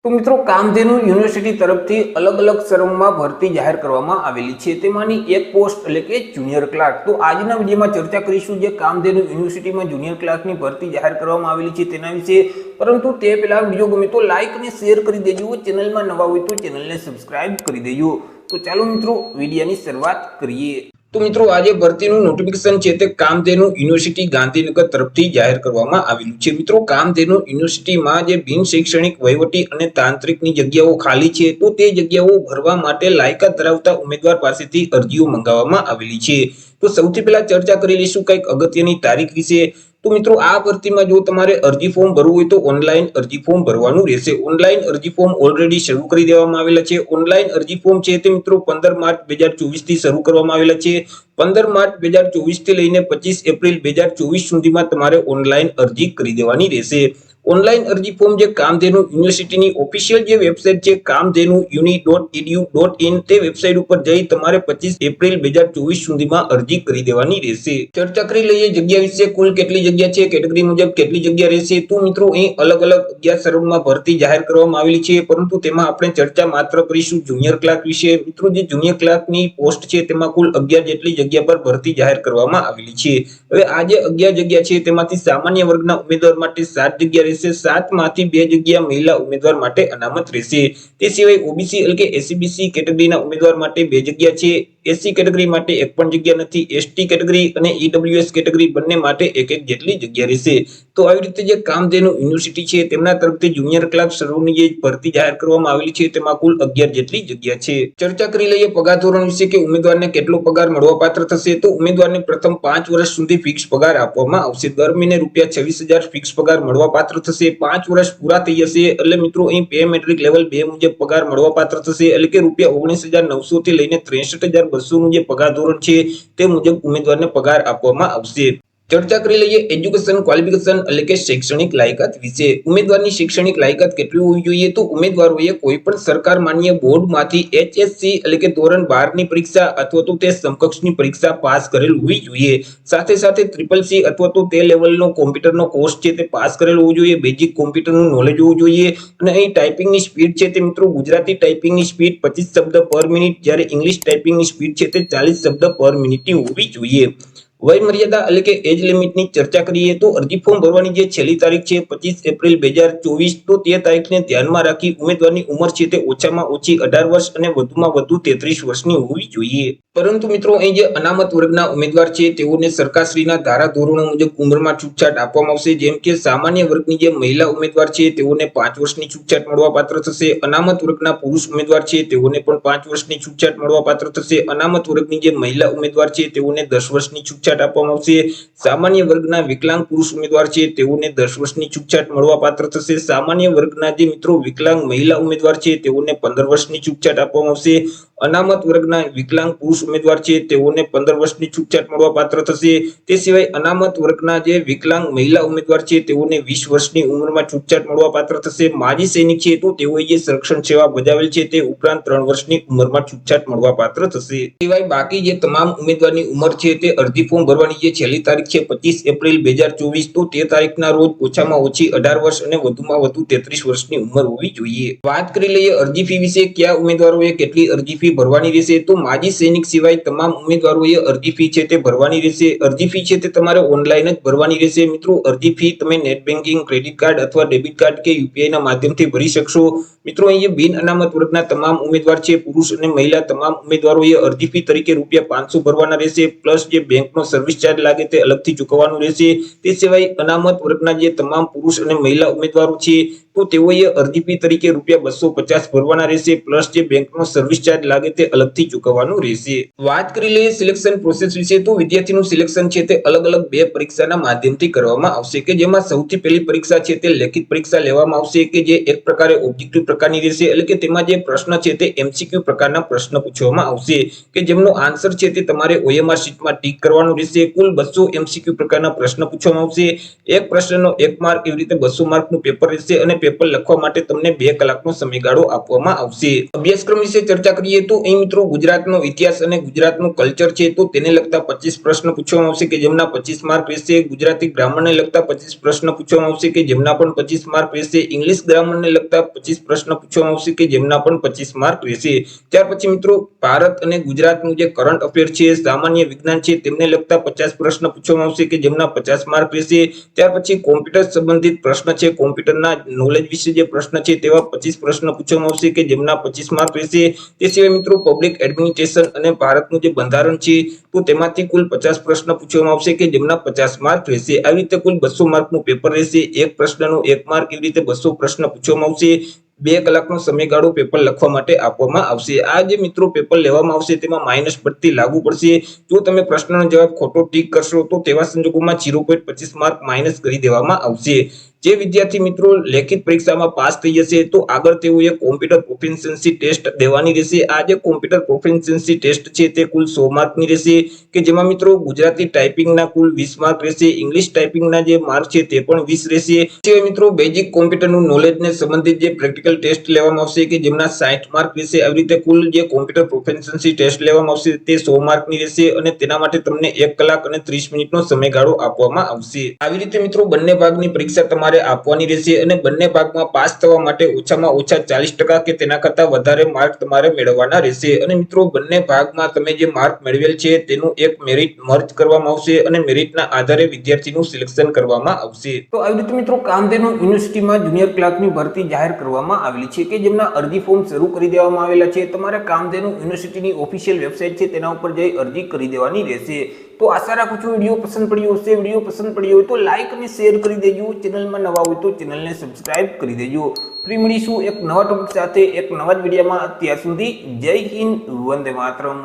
તો મિત્રો કામધેનુ યુનિવર્સિટી તરફથી અલગ અલગ શરમમાં ભરતી જાહેર કરવામાં આવેલી છે। તેમાંની એક પોસ્ટ એટલે કે જુનિયર ક્લાર્ક। તો આજના વિડીયોમાં ચર્ચા કરીશું જે કામધેનુ યુનિવર્સિટીમાં જુનિયર ક્લાર્કની ભરતી જાહેર કરવામાં આવેલી છે તેના વિશે। પરંતુ તે પહેલા વિડીયો ગમે તો લાઈક અને શેર કરી દેજો, ચેનલમાં નવા હોય તો ચેનલને સબસ્ક્રાઇબ કરી દેજો। તો ચાલો મિત્રો વિડીયોની શરૂઆત કરીએ। તો મિત્રો આજે ભરતીનું નોટિફિકેશન છે તે કામધેનુ યુનિવર્સિટી ગાંધીનગર તરફથી જાહેર કરવામાં આવેલું છે। મિત્રો કામધેનુ યુનિવર્સિટીમાં જે બિન શૈક્ષણિક વહીવટી અને તાંત્રિકની જગ્યાઓ ખાલી છે તો તે જગ્યાઓ ભરવા માટે લાયકાત ધરાવતા ઉમેદવાર પાસેથી અરજીઓ મંગાવવામાં આવેલી છે। તો સૌથી પહેલા ચર્ચા કરી લઈશું કંઈક અગત્યની તારીખ વિશે। તો મિત્રો આ ભરતીમાં જો તમારે અરજી ફોર્મ ભરવું હોય તો ઓનલાઈન અરજી ફોર્મ ભરવાનું રહેશે। ઓનલાઈન અરજી ફોર્મ ઓલરેડી શરૂ કરી દેવામાં આવેલા છે। ઓનલાઈન અરજી ફોર્મ છે તે મિત્રો 15 માર્ચ 2024 થી શરૂ કરવામાં આવેલા છે। 15 માર્ચ 2024 થી લઈને 25 એપ્રિલ 2024 સુધીમાં તમારે ઓનલાઈન અરજી કરી દેવાની રહેશે। ઓનલાઈન અરજી ફોર્મ જે કામધેનુ યુનિવર્સિટીની ઓફિશિયલ જે વેબસાઇટ છે kamdhenuuni.edu.in તે વેબસાઇટ ઉપર જઈ તમારે 25 એપ્રિલ 2024 સુધીમાં અરજી કરી દેવાની રહેશે। ચર્ચા કરી લઈએ જગ્યા વિશે, કુલ કેટલી જગ્યા છે, કેટેગરી મુજબ કેટલી જગ્યા રહેશે। તો મિત્રો અહીં અલગ અલગ 11 શરમમાં ભરતી જાહેર કરવામાં આવેલી છે, પરંતુ તેમાં આપણે ચર્ચા માત્ર કરીશું જુનિયર ક્લાર્ક વિશે। મિત્રો જે જુનિયર ક્લાર્કની પોસ્ટ છે તેમાં કુલ 11 જેટલી જગ્યા પર ભરતી જાહેર કરવામાં આવેલી છે। હવે આ જે 11 જગ્યા છે તેમાંથી સામાન્ય વર્ગના ઉમેદવાર માટે 7 જગ્યા રહેશે। 7 માંથી 2 જગ્યા મહિલા ઉમેદવાર માટે અનામત રહેશે। તે સિવાય ઓબીસી એટલે કે એસસીબીસી કેટેગરીના ઉમેદવાર માટે 2 જગ્યા છે। એસસી કેટેગરી માટે એક પણ જગ્યા નથી। એસટી કેટેગરી અને ઈડબ્લ્યુએસ કેટેગરી બંને માટે એક એક જેટલી જગ્યા રહેશે। તો આવી રીતે જે કામધેનુ યુનિવર્સિટી છે તેમના તરફથી જુનિયર ક્લાર્ક સર્વની જે ભરતી જાહેર કરવામાં આવેલી છે તેમાં કુલ 11 જેટલી જગ્યા છે। ચર્ચા કરી લઈએ પગાર ધોરણ વિશે કે ઉમેદવારને કેટલો પગાર મળવાપાત્ર થશે। તો ઉમેદવારને પ્રથમ 5 વર્ષ સુધી ફિક્સ પગાર આપવામાં આવશે। દર મહિને ₹26,000 ફિક્સ પગાર મળવાપાત્ર થશે। 5 વર્ષ પૂરા થઈ જશે એટલે મિત્રો અહીં પે મેટ્રિક લેવલ 2 મુજબ પગાર મળવાપાત્ર થશે, એટલે કે ₹19,900 થી લઈને 63,200 નું જે પગાર ધોરણ છે તે મુજબ ઉમેદવારને પગાર આપવામાં આવશે। ચર્ચા કરી લઈએ એજ્યુકેશન ક્વોલિફિકેશન એટલે કે શૈક્ષણિક લાયકાત વિશે। ઉમેદવારની શૈક્ષણિક લાયકાત કેટલી હોવી જોઈએ? તો ઉમેદવારોએ કોઈ પણ સરકાર માન્ય બોર્ડમાંથી એચએસસી એટલે કે ધોરણ 12 ની પરીક્ષા અથવા તો તે સમકક્ષની પરીક્ષા પાસ કરેલ હોવી જોઈએ। સાથે સાથે CCC અથવા તો તે લેવલનો કોમ્પ્યુટરનો કોર્સ છે તે પાસ કરેલ હોવો જોઈએ। બેઝિક કોમ્પ્યુટરનું નોલેજ હોવું જોઈએ અને અહીં ટાઈપિંગની સ્પીડ છે તે મિત્રો ગુજરાતી ટાઈપિંગની સ્પીડ 25 શબ્દ પર મિનિટ, જ્યારે ઇંગ્લિશ ટાઈપિંગની સ્પીડ છે તે 40 શબ્દ પર મિનિટની હોવી જોઈએ। વય મર્યાદા એટલે કે એજ લિમિટની ચર્ચા કરીએ તો અરજી ફોર્મ ભરવાની જે છેલ્લી તારીખ છે 25 એપ્રિલ 2024, તો તે તારીખને ધ્યાનમાં રાખી ઉમેદવારની ઉંમર છે તે ઓછામાં ઓછી 18 વર્ષ અને વધુમાં વધુ 33 વર્ષની હોવી જોઈએ। પરંતુ મિત્રો અહીં જે અનામત વર્ગના ઉમેદવાર છે તેઓને સરકારશ્રીના ધારા ધોરણો મુજબ ઉંમરમાં છૂટછાટ આપવામાં આવશે। જેમ કે સામાન્ય વર્ગની જે મહિલા ઉમેદવાર છે તેઓને 5 વર્ષની છૂટછાટ મળવાપાત્ર થશે। અનામત વર્ગના પુરુષ ઉમેદવાર છે તેઓને પણ 5 વર્ષની છૂટછાટ મળવાપાત્ર થશે। અનામત વર્ગની જે મહિલા ઉમેદવાર છે તેઓને 10 વર્ષની છૂટછાટ આપવામાં આવશે। સામાન્ય વર્ગના વિકલાંગ પુરુષ ઉમેદવાર છે તેઓને 10 વર્ષની છૂટછાટ મળવાપાત્ર થશે। સામાન્ય વર્ગના જે મિત્રો વિકલાંગ મહિલા ઉમેદવાર છે તેઓને 15 વર્ષની છૂટછાટ આપવામાં આવશે। અનામત વર્ગના વિકલાંગ પુરુષ ઉમેદવાર છે તેઓને 15 વર્ષની છૂટછાટ મળવાપાત્ર થશે। તે સિવાય અનામત વર્ગના જે વિકલાંગ મહિલા ઉમેદવાર છે તેઓને 20 વર્ષની ઉંમરમાં છૂટછાટ મળવાપાત્ર થશે। માજી સૈનિક છે તો તેઓએ જે સંરક્ષણ સેવા બજાવેલ છે તે ઉપરાંત 3 વર્ષની ઉંમરમાં છૂટછાટ મળવાપાત્ર થશે। સિવાય બાકી જે તમામ ઉમેદવારની ઉંમર છે તે અરજી ફોર્મ ભરવાની જે છેલ્લી તારીખ છે 25 એપ્રિલ 2024, તો તે તારીખના રોજ ઓછામાં ઓછી 18 વર્ષ અને વધુમાં વધુ 33 વર્ષની ઉંમર હોવી જોઈએ। વાત કરી લઈએ અરજી ફી વિશે, કયા ઉમેદવારોએ કેટલી અરજી ફી ભરવાની રહેશે। તો માજી સૈનિક સિવાય તમામ ઉમેદવારોએ અરજી ફી છે તે ભરવાની રહેશે। અરજી ફી છે તે તમારે ઓનલાઈન જ ભરવાની રહેશે। મિત્રો અરજી ફી તમે નેટ બેન્કિંગ, ક્રેડિટ કાર્ડ અથવા ડેબિટ કાર્ડ કે યુપીઆઈ ના માધ્યમથી ભરી શકશો। મિત્રો અહીં બિન અનામત વર્ગના તમામ ઉમેદવાર છે, પુરુષ અને મહિલા તમામ ઉમેદવારોએ અરજી ફી તરીકે ₹500 ભરવાના રહેશે, પ્લસ જે બેંકનો સર્વિસ ચાર્જ લાગે તે અલગથી ચૂકવવાનું રહેશે। તે સિવાય અનામત વર્ગના જે તમામ પુરુષ અને મહિલા ઉમેદવારો છે તો તેઓએ અરજી ફી તરીકે ₹250 ભરવાના રહેશે, પ્લસ જે બેંકનો સર્વિસ ચાર્જ લાગે તે અલગથી ચૂકવવાનું રહેશે। વાત કરી લઈએ સિલેક્શન પ્રોસેસ વિશે, તો વિદ્યાર્થીનું સિલેક્શન છે તે અલગ અલગ 2 પરીક્ષાના માધ્યમથી કરવામાં આવશે કે જેમાં સૌથી પહેલી પરીક્ષા છે તે લેખિત પરીક્ષા લેવામાં આવશે કે જે એક પ્રકારે ઓબ્જેક્ટિવ પ્રકારની રહેશે, એટલે કે તેમાં જે પ્રશ્ન છે તે એમસીક્યુ પ્રકારના પ્રશ્ન પૂછવામાં આવશે કે જેમનો આન્સર છે તે તમારે OMR શીટમાં ટીક કરવાનું રહેશે। કુલ 200 એમસીક્યુ પ્રકારના પ્રશ્ન પૂછવામાં આવશે। એક પ્રશ્નનો 1 માર્ક, એવી રીતે 200 માર્કનું પેપર રહેશે અને પેપર લખવા માટે તમને 2 કલાકનો સમયગાળો આપવામાં આવશે। અભ્યાસક્રમ વિશે ચર્ચા કરીએ તો અહીં મિત્રો ગુજરાતનો ઇતિહાસ અને ગુજરાતનું કલ્ચર છે તો તેને લગતા 25 પ્રશ્ન પૂછવામાં આવશે કે જેમના 25 માર્ક રહેશે। ગુજરાતી ગ્રામરને લગતા 25 પ્રશ્ન પૂછવામાં આવશે કે જેમના પણ 25 માર્ક રહેશે। ઇંગ્લિશ ગ્રામરને લગતા 25 પ્રશ્ન પૂછવામાં આવશે કે જેમના પણ 25 માર્ક રહેશે। ત્યાર પછી મિત્રો ભારત અને ગુજરાતનું જે કરંટ અફેર છે, સામાન્ય વિજ્ઞાન છે, તેમને લગતા 50 પ્રશ્ન પૂછવામાં આવશે કે જેમના 50 માર્ક રહેશે। ત્યાર પછી કોમ્પ્યુટર સંબંધિત પ્રશ્ન છે, કોમ્પ્યુટરના નોલેજ વિશે જે પ્રશ્ન છે તેવા 25 પ્રશ્ન પૂછવામાં આવશે કે જેમના 25 માર્ક રહેશે। તે સિવાય મિત્રો પબ્લિક એડમિનિસ્ટ્રેશન અને ભારતનું જે બંધારણ છે તો તેમાંથી કુલ 50 પ્રશ્ન પૂછવામાં આવશે કે જેમના 50 માર્ક રહેશે। આવી રીતે કુલ 200 માર્કનું પેપર રહેશે। એક પ્રશ્નનો 1 માર્ક, એવી રીતે 200 પ્રશ્ન પૂછવામાં આવશે। 2 કલાકનો સમયગાળો પેપર લખવા માટે આપવામાં આવશે। આ જે મિત્રો પેપર લેવામાં આવશે તેમાં માઇનસ બઢતી લાગુ પડશે। જો તમે પ્રશ્નનો જવાબ ખોટો ટીક કરશો તો તેવા સંજોગોમાં 0.25 માર્ક માઇનસ કરી દેવામાં આવશે। જે વિદ્યાર્થી મિત્રો લેખિત પરીક્ષામાં પાસ થઈ જશે તો આગળ તેઓએ કોમ્પ્યુટર પ્રોફિશિયન્સી ટેસ્ટ દેવાની રહેશે। આ જે કોમ્પ્યુટર પ્રોફિશિયન્સી ટેસ્ટ છે તે કુલ 100 માર્કની રહેશે કે જેમાં મિત્રો ગુજરાતી ટાઈપિંગના કુલ 20 માર્ક રહેશે। ઇંગ્લિશ ટાઈપિંગના જે માર્ક છે તે પણ 20 રહેશે। તે મિત્રો બેઝિક કોમ્પ્યુટરનું નોલેજને સંબંધિત જે પ્રેક્ટિકલ ટેસ્ટ લેવામાં આવશે કે જેમના 60 માર્ક રહેશે। આવી રીતે કુલ જે કોમ્પ્યુટર પ્રોફિશિયન્સી ટેસ્ટ લેવામાં આવશે તે 100 માર્કની રહેશે અને તેના માટે તમને 1 કલાક અને 30 મિનિટનો સમયગાળો આપવામાં આવશે। આવી રીતે મિત્રો બંને ભાગની પરીક્ષા તમારે આપવાની રહેશે અને બંને ભાગમાં પાસ થવા માટે ઓછામાં ઓછા 40% કે તેના કરતાં વધારે માર્ક તમારે મેળવવાના રહેશે। અને મિત્રો બંને ભાગમાં તમે જે માર્ક મેળવેલ છે તેનું એક મેરિટ મર્જ કરવામાં આવશે અને મેરિટના આધારે વિદ્યાર્થીનું સિલેક્શન કરવામાં આવશે। તો આવી રીતે મિત્રો કામધેનુ યુનિવર્સિટીમાં જુનિયર ક્લાર્કની ભરતી જાહેર કરવામાં આવેલી છે કે જેમના અરજી ફોર્મ શરૂ કરી દેવામાં આવેલા છે। તમારે કામધેનુ યુનિવર્સિટીની ઓફિશિયલ વેબસાઇટ છે તેના ઉપર જઈ અરજી કરી દેવાની રહેશે। તો આશા રાખું છું વિડીયો પસંદ પડ્યો હશે। વિડીયો પસંદ પડ્યો હોય તો લાઈક અને શેર કરી દેજો। ચેનલમાં નવા હોય તો ચેનલને સબસ્ક્રાઇબ કરી દેજો। ફરી મળીશું એક નવા ટોપિક સાથે એક નવા જ વિડીયોમાં। અત્યાર સુધી જય હિન્દ, વંદે માતરમ।